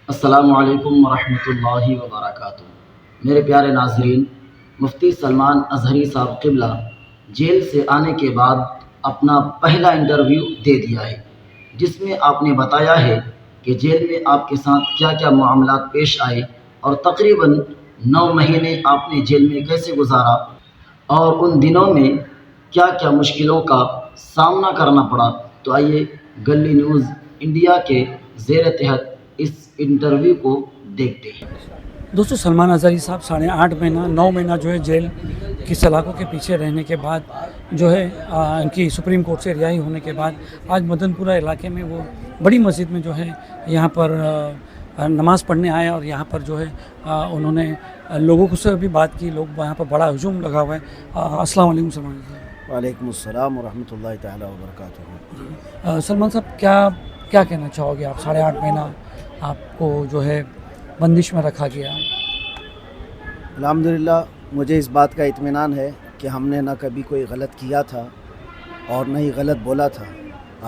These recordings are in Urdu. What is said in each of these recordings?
السلام علیکم ورحمۃ اللہ وبرکاتہ۔ میرے پیارے ناظرین، مفتی سلمان اظہری صاحب قبلہ جیل سے آنے کے بعد اپنا پہلا انٹرویو دے دیا ہے، جس میں آپ نے بتایا ہے کہ جیل میں آپ کے ساتھ کیا کیا معاملات پیش آئے اور تقریباً 9 مہینے آپ نے جیل میں کیسے گزارا اور ان دنوں میں کیا کیا مشکلوں کا سامنا کرنا پڑا۔ تو آئیے گلی نیوز انڈیا کے زیر تحت اس انٹرویو کو دیکھتے ہیں۔ دوستو، سلمان اظہری صاحب 8.5 مہینہ 9 مہینہ جو ہے جیل کی سلاخوں کے پیچھے رہنے کے بعد جو ہے ان کی سپریم کورٹ سے رہائی ہونے کے بعد آج مدن پورہ علاقے میں وہ بڑی مسجد میں جو ہے یہاں پر نماز پڑھنے آئے اور یہاں پر جو ہے انہوں نے لوگوں سے بھی بات کی۔ لوگ وہاں پر بڑا ہجوم لگا ہوا ہے۔ السلام علیکم سلمان صاحب۔ وعلیکم السلام ورحمۃ اللہ تعالیٰ وبرکاتہ۔ سلمان صاحب، کیا کہنا چاہو گے آپ؟ 8.5 مہینہ آپ کو جو ہے بندش میں رکھا گیا۔ الحمدللہ مجھے اس بات کا اطمینان ہے کہ ہم نے نہ کبھی کوئی غلط کیا تھا اور نہ ہی غلط بولا تھا۔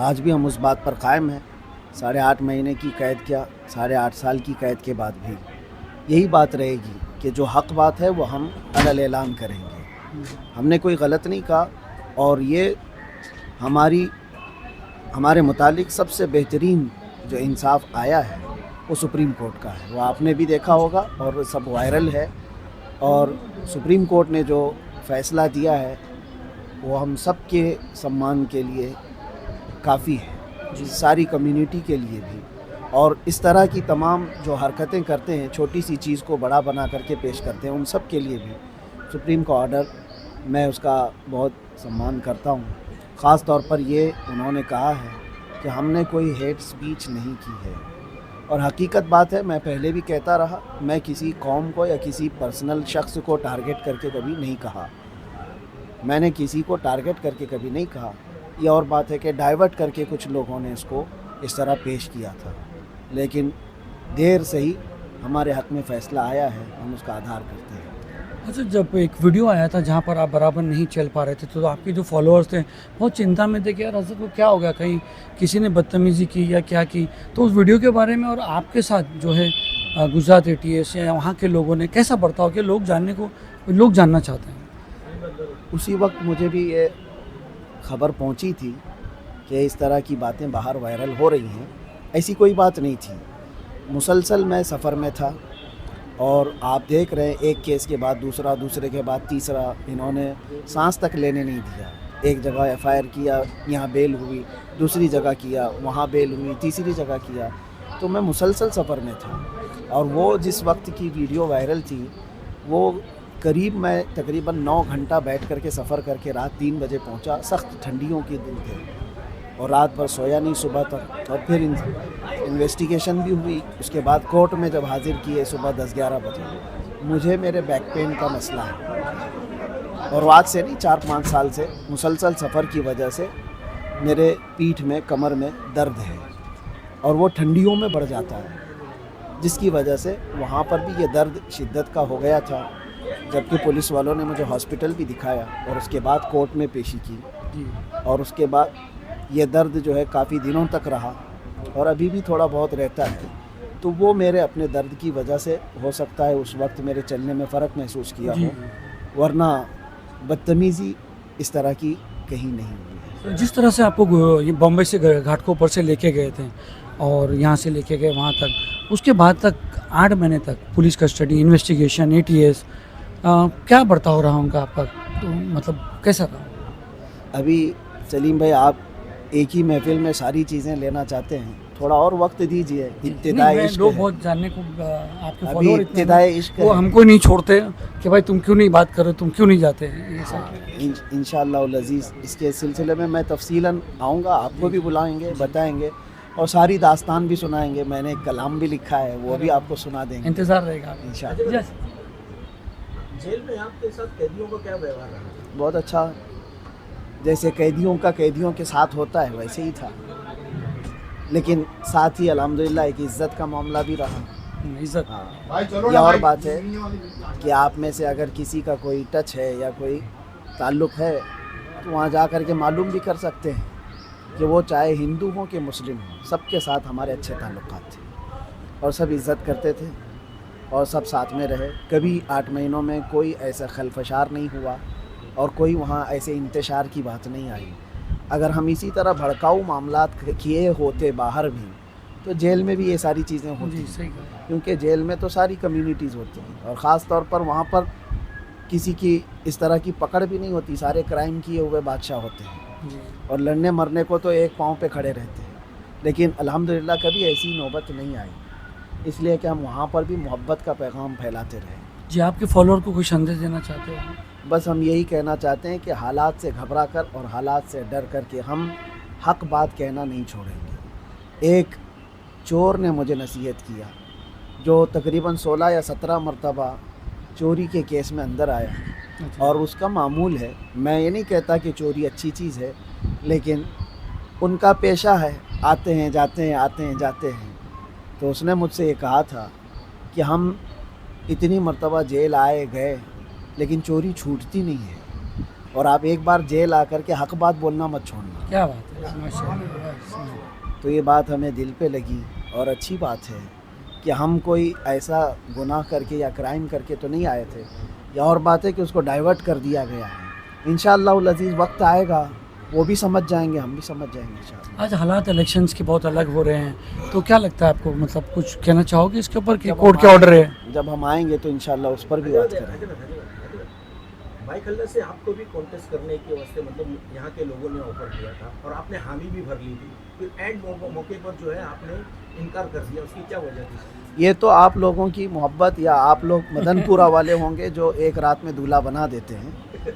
آج بھی ہم اس بات پر قائم ہیں۔ 8.5 مہینے کی قید کیا، 8.5 سال کی قید کے بعد بھی یہی بات رہے گی کہ جو حق بات ہے وہ ہم علل اعلان کریں گے۔ ہم نے کوئی غلط نہیں کہا اور یہ ہمارے متعلق سب سے بہترین جو انصاف آیا ہے وہ سپریم کورٹ کا ہے۔ وہ آپ نے بھی دیکھا ہوگا اور سب وائرل ہے، اور سپریم کورٹ نے جو فیصلہ دیا ہے وہ ہم سب کے سمان کے لیے کافی ہے، ساری کمیونٹی کے لیے بھی۔ اور اس طرح کی تمام جو حرکتیں کرتے ہیں، چھوٹی سی چیز کو بڑا بنا کر کے پیش کرتے ہیں، ان سب کے لیے بھی سپریم کا آرڈر میں اس کا بہت سمان کرتا ہوں۔ خاص طور پر یہ انہوں نے کہا ہے کہ ہم نے کوئی ہیٹ سپیچ نہیں کی ہے، اور حقیقت بات ہے، میں پہلے بھی کہتا رہا، میں کسی قوم کو یا کسی پرسنل شخص کو ٹارگٹ کر کے کبھی نہیں کہا۔ میں نے کسی کو ٹارگٹ کر کے کبھی نہیں کہا۔ یہ اور بات ہے کہ ڈائیورٹ کر کے کچھ لوگوں نے اس کو اس طرح پیش کیا تھا، لیکن دیر سے ہی ہمارے حق میں فیصلہ آیا ہے، ہم اس کا آدھار کرتے ہیں۔ اچھا، جب ایک ویڈیو آیا تھا جہاں پر آپ برابر نہیں چل پا رہے تھے تو آپ کے جو فالوورز تھے بہت چنتا میں تھے کہ یار حضرت کو کیا ہو گیا، کہیں کسی نے بدتمیزی کی یا کیا کی۔ تو اس ویڈیو کے بارے میں اور آپ کے ساتھ جو ہے گجرات ATS یا وہاں کے لوگوں نے کیسا برتاؤ کیا، لوگ جاننا چاہتے ہیں۔ اسی وقت مجھے بھی یہ خبر پہنچی تھی کہ اس طرح کی باتیں باہر وائرل ہو رہی ہیں۔ ایسی کوئی بات نہیں تھی، مسلسل میں سفر میں تھا، اور آپ دیکھ رہے ہیں ایک کیس کے بعد دوسرا، دوسرے کے بعد تیسرا، انہوں نے سانس تک لینے نہیں دیا۔ ایک جگہ FIR کیا، یہاں بیل ہوئی، دوسری جگہ کیا، وہاں بیل ہوئی، تیسری جگہ کیا۔ تو میں مسلسل سفر میں تھا، اور وہ جس وقت کی ویڈیو وائرل تھی وہ میں تقریباً 9 گھنٹہ بیٹھ کر کے سفر کر کے رات 3 بجے پہنچا۔ سخت ٹھنڈیوں کے دن تھے اور رات بھر سویا نہیں صبح تک، اور پھر انویسٹیگیشن بھی ہوئی۔ اس کے بعد کورٹ میں جب حاضر کیے صبح 10-11 بجے، مجھے میرے بیک پین کا مسئلہ ہے، اور آج سے نہیں 4-5 سال سے مسلسل سفر کی وجہ سے میرے پیٹھ میں، کمر میں درد ہے، اور وہ ٹھنڈیوں میں بڑھ جاتا ہے، جس کی وجہ سے وہاں پر بھی یہ درد شدت کا ہو گیا تھا۔ جبکہ پولیس والوں نے مجھے ہاسپٹل بھی دکھایا اور اس کے بعد کورٹ میں پیشی کی، اور اس کے بعد یہ درد جو ہے کافی دنوں تک رہا، اور ابھی بھی تھوڑا بہت رہتا ہے۔ تو وہ میرے اپنے درد کی وجہ سے ہو سکتا ہے اس وقت میرے چلنے میں فرق محسوس کیا ہو، ورنہ بدتمیزی اس طرح کی کہیں نہیں ہوئی ہے۔ جس طرح سے آپ کو یہ بامبے سے گھاٹکوپر سے لے کے گئے تھے اور یہاں سے لے کے گئے وہاں تک، اس کے بعد تک 8 مہینے تک پولیس کسٹڈی، انویسٹیگیشن، ATS، کیا برتاؤ رہا ان کا آپ کا؟ تو مطلب کیسا رہا؟ ابھی سلیم بھائی، آپ ایک ہی محفل میں ساری چیزیں لینا چاہتے ہیں، تھوڑا اور وقت دیجیے۔ ابتدائی عشق لوگ ہے، بہت جاننے کو آپ کے ابھی فالوور ابتدائی عشق وہ ہے۔ ہم کو نہیں چھوڑتے کہ بھائی تم کیوں نہیں بات کر رہے، تم کیوں نہیں جاتے۔ انشاءاللہ العزیز اس کے سلسلے میں تفصیلاً آؤں گا، آپ کو بھی بلائیں گے، بتائیں گے، اور ساری داستان بھی سنائیں گے۔ میں نے ایک کلام بھی لکھا ہے، وہ بھی آپ کو سنا دیں گے، انتظار رہے گا انشاءاللہ۔ جیل میں آپ کے ساتھ قیدیوں کا کیا ویوہار رہا؟ بہت اچھا، جیسے قیدیوں کا قیدیوں کے ساتھ ہوتا ہے ویسے ہی تھا، لیکن ساتھ ہی الحمدللہ ایک عزت کا معاملہ بھی رہا۔ عزت، یہ اور بات ہے کہ آپ میں سے اگر کسی کا کوئی ٹچ ہے یا کوئی تعلق ہے تو وہاں جا کر کے معلوم بھی کر سکتے ہیں کہ وہ چاہے ہندو ہوں کہ مسلم ہوں، سب کے ساتھ ہمارے اچھے تعلقات تھے۔ اور سب عزت کرتے تھے اور سب ساتھ میں رہے. کبھی 8 مہینوں میں کوئی ایسا خلفشار نہیں ہوا اور کوئی وہاں ایسے انتشار کی بات نہیں آئی. اگر ہم اسی طرح بھڑکاؤ معاملات کیے ہوتے باہر بھی تو جیل میں بھی یہ ساری چیزیں ہوتی جی ہیں, صحیح کہا. کیونکہ جیل میں تو ساری کمیونٹیز ہوتی ہیں اور خاص طور پر وہاں پر کسی کی اس طرح کی پکڑ بھی نہیں ہوتی. سارے کرائم کیے ہوئے بادشاہ ہوتے ہیں جی اور لڑنے مرنے کو تو ایک پاؤں پہ کھڑے رہتے ہیں. لیکن الحمدللہ کبھی ایسی نوبت نہیں آئی, اس لیے کہ ہم وہاں پر بھی محبت کا پیغام پھیلاتے رہے. جی آپ کے فالوور کو کوئی سندیش دینا چاہتے ہو؟ بس ہم یہی کہنا چاہتے ہیں کہ حالات سے گھبرا کر اور حالات سے ڈر کر کے ہم حق بات کہنا نہیں چھوڑیں گے. ایک چور نے مجھے نصیحت کیا جو تقریباً 16 یا 17 مرتبہ چوری کے کیس میں اندر آیا اور اس کا معمول ہے. میں یہ نہیں کہتا کہ چوری اچھی چیز ہے, لیکن ان کا پیشہ ہے, آتے ہیں جاتے ہیں آتے ہیں جاتے ہیں. تو اس نے مجھ سے یہ کہا تھا کہ ہم اتنی مرتبہ جیل آئے گئے لیکن چوری چھوٹتی نہیں ہے, اور آپ ایک بار جیل آ کر کے حق بات بولنا مت چھوڑنا. کیا بات ہے, ماشاء اللہ. تو یہ بات ہمیں دل پہ لگی اور اچھی بات ہے کہ ہم کوئی ایسا گناہ کر کے یا کرائم کر کے تو نہیں آئے تھے. یا اور بات ہے کہ اس کو ڈائیورٹ کر دیا گیا ہے. انشاءاللہ العزیز وقت آئے گا, وہ بھی سمجھ جائیں گے, ہم بھی سمجھ جائیں گے انشاءاللہ. آج حالات الیکشنز کے بہت الگ ہو رہے ہیں, تو کیا لگتا ہے آپ کو, مطلب کچھ کہنا چاہو گے اس کے اوپر کہ کورٹ کے آرڈر ہے؟ جب ہم آئیں گے تو انشاءاللہ اس پر بھی بات کریں گے. بھائی کھلہ سے آپ کو بھی کانٹیسٹ کرنے کے واسطے مطلب یہاں کے لوگوں نے آفر کیا تھا اور آپ نے حامی بھی بھر لی تھی, پھر اینڈ موقع پر جو ہے آپ نے انکار کر دیا, اس کی کیا وجہ تھی؟ یہ تو آپ لوگوں کی محبت یا آپ لوگ مدن پورہ والے ہوں گے جو ایک رات میں دولہا بنا دیتے ہیں.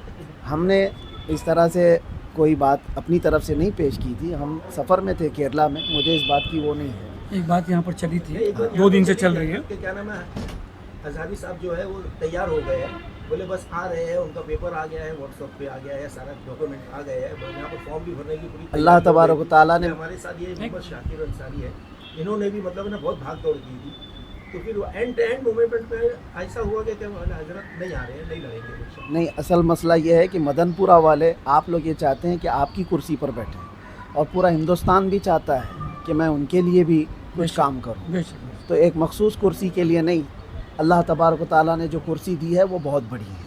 ہم نے اس طرح سے کوئی بات اپنی طرف سے نہیں پیش کی تھی. ہم سفر میں تھے کیرلا میں, مجھے اس بات کی وہ نہیں ہے. ایک بات یہاں پر چلی تھی, 2 دن سے چل رہی ہے کہ کیا نام ہے, ہزاری صاحب جو ہے وہ تیار ہو گئے ہیں, بولے بس آ رہے ہیں, ان کا پیپر آ گیا ہے, واٹس ایپ پہ آ گیا ہے, سارا ڈاکومنٹ آ گئے ہیں, یہاں پر فارم بھی بھرنے کی پوری اللہ تبارک و تعالیٰ نے ہمارے ساتھ یہ محمد شاکر انصاری ہے, انہوں نے بھی مطلب نا بہت بھاگ دوڑ کی تھی. تو پھر وہ اینڈ موومنٹ پہ ایسا ہوا کہ حضرت نہیں آ رہے ہیں, نہیں لڑیں گے. نہیں, اصل مسئلہ یہ ہے کہ مدن پورہ والے آپ لوگ یہ چاہتے ہیں کہ آپ کی کرسی پر بیٹھیں, اور پورا ہندوستان بھی چاہتا ہے کہ میں ان کے لیے بھی کچھ کام کروں. تو ایک مخصوص کرسی کے لیے نہیں, اللہ تبارک و تعالیٰ نے جو کرسی دی ہے وہ بہت بڑی ہے.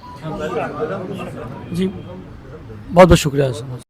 جی بہت بہت شکریہ.